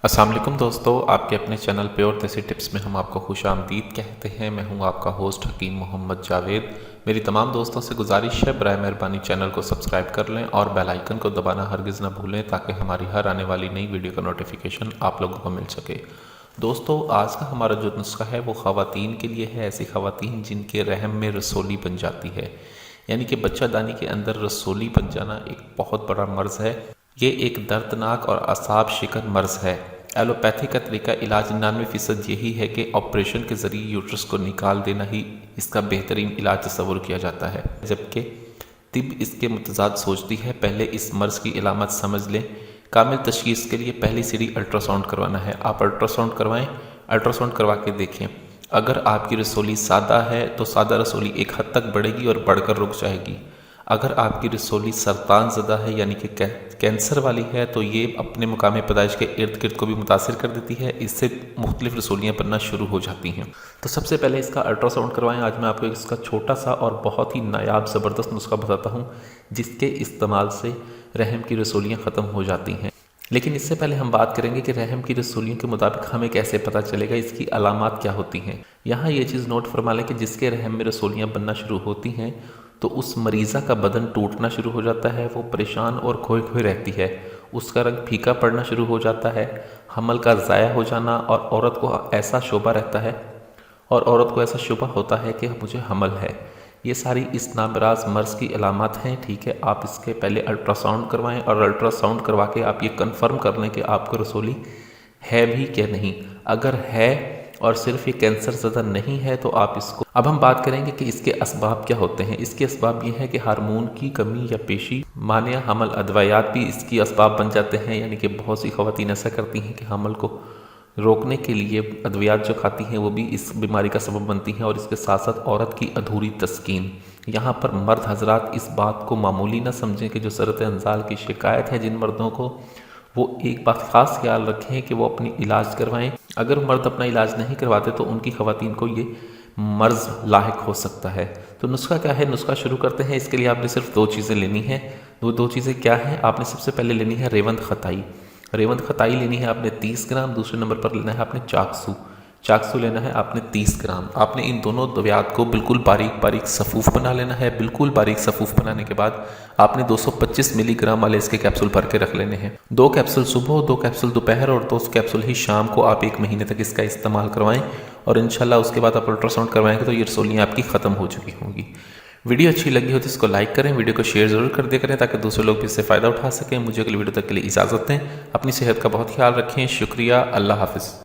السلام علیکم دوستو، آپ کے اپنے چینل پیور دیسی ٹپس میں ہم آپ کو خوش آمدید کہتے ہیں۔ میں ہوں آپ کا ہوسٹ حکیم محمد جاوید۔ میری تمام دوستوں سے گزارش ہے برائے مہربانی چینل کو سبسکرائب کر لیں اور بیل آئیکن کو دبانا ہرگز نہ بھولیں تاکہ ہماری ہر آنے والی نئی ویڈیو کا نوٹیفیکیشن آپ لوگوں کو مل سکے۔ دوستو، آج کا ہمارا جو نسخہ ہے وہ خواتین کے لیے ہے، ایسی خواتین جن کے رحم میں رسولی بن جاتی ہے، یعنی کہ بچہ دانی کے اندر رسولی بن جانا ایک بہت بڑا مرض ہے۔ یہ ایک دردناک اور اعصاب شکن مرض ہے۔ ایلوپیتھی کا طریقہ علاج 99% یہی ہے کہ آپریشن کے ذریعے یوٹرس کو نکال دینا ہی اس کا بہترین علاج تصور کیا جاتا ہے، جبکہ طب اس کے متضاد سوچتی ہے۔ پہلے اس مرض کی علامت سمجھ لیں۔ کامل تشخیص کے لیے پہلی سیڑھی الٹرا ساؤنڈ کروانا ہے۔ آپ الٹرا ساؤنڈ کروائیں، الٹرا ساؤنڈ کروا کے دیکھیں۔ اگر آپ کی رسولی سادہ ہے تو سادہ رسولی ایک حد تک بڑھے گی اور بڑھ کر رک جائے گی۔ اگر آپ کی رسولی سرطان زدہ ہے یعنی کہ کینسر والی ہے تو یہ اپنے مقام پیدائش کے ارد گرد کو بھی متاثر کر دیتی ہے، اس سے مختلف رسولیاں بننا شروع ہو جاتی ہیں۔ تو سب سے پہلے اس کا الٹرا ساؤنڈ کروائیں۔ آج میں آپ کو اس کا چھوٹا سا اور بہت ہی نایاب زبردست نسخہ بتاتا ہوں جس کے استعمال سے رحم کی رسولیاں ختم ہو جاتی ہیں۔ لیکن اس سے پہلے ہم بات کریں گے کہ رحم کی رسولیوں کے مطابق ہمیں کیسے پتہ چلے گا، اس کی علامات کیا ہوتی ہیں۔ یہاں یہ چیز نوٹ فرما لیں کہ جس کے رحم میں رسولیاں بننا شروع ہوتی ہیں تو اس مریضہ کا بدن ٹوٹنا شروع ہو جاتا ہے، وہ پریشان اور کھوئے کھوئے رہتی ہے، اس کا رنگ پھیکا پڑنا شروع ہو جاتا ہے، حمل کا ضائع ہو جانا، اور عورت کو ایسا شبہ ہوتا ہے کہ مجھے حمل ہے۔ یہ ساری اس نامراض مرض کی علامات ہیں، ٹھیک ہے۔ آپ اس کے پہلے الٹرا ساؤنڈ کروائیں اور الٹرا ساؤنڈ کروا کے آپ یہ کنفرم کر لیں کہ آپ کو رسولی ہے بھی کہ نہیں۔ اگر ہے اور صرف یہ کینسر زدہ نہیں ہے تو آپ اس کو اب ہم بات کریں گے کہ اس کے اسباب کیا ہوتے ہیں۔ اس کے اسباب یہ ہے کہ ہارمون کی کمی یا پیشی مانع حمل ادویات بھی اس کی اسباب بن جاتے ہیں، یعنی کہ بہت سی خواتین ایسا کرتی ہیں کہ حمل کو روکنے کے لیے ادویات جو کھاتی ہیں وہ بھی اس بیماری کا سبب بنتی ہیں، اور اس کے ساتھ ساتھ عورت کی ادھوری تسکین۔ یہاں پر مرد حضرات اس بات کو معمولی نہ سمجھیں کہ جو سرط انزال کی شکایت ہے جن مردوں کو، وہ ایک بات خاص خیال رکھیں کہ وہ اپنی علاج کروائیں۔ اگر مرد اپنا علاج نہیں کرواتے تو ان کی خواتین کو یہ مرض لاحق ہو سکتا ہے۔ تو نسخہ کیا ہے؟ نسخہ شروع کرتے ہیں۔ اس کے لیے آپ نے صرف 2 چیزیں لینی ہیں۔ وہ 2 چیزیں کیا ہیں؟ آپ نے سب سے پہلے لینی ہے ریوند خطائی۔ ریوند خطائی لینی ہے آپ نے 30 گرام۔ دوسرے نمبر پر لینا ہے آپ نے چاکسو۔ چاکسو لینا ہے آپ نے 30 گرام۔ آپ نے ان دونوں ادویات کو بالکل باریک باریک صفوف بنا لینا ہے۔ بالکل باریک صفوف بنانے کے بعد آپ نے 225 ملی گرام والے اس کے کیپسول بھر کے رکھ لینے ہیں۔ 2 کیپسول صبح، 2 کیپسول دوپہر اور 2 کیپسول ہی شام کو آپ 1 مہینے تک اس کا استعمال کروائیں، اور انشاءاللہ اس کے بعد آپ الٹرا ساؤنڈ کروائیں گے تو یہ رسولیاں آپ کی ختم ہو چکی ہوں گی۔ ویڈیو اچھی لگی ہو تو اس کو لائک کریں، ویڈیو کو شیئر ضرور کر دیا کریں تاکہ دوسرے لوگ بھی اس سے فائدہ اٹھا سکیں۔ مجھے اگلی ویڈیو تک کے لیے اجازت دیں۔ اپنی صحت کا بہت خیال رکھیں۔ شکریہ۔ اللہ حافظ۔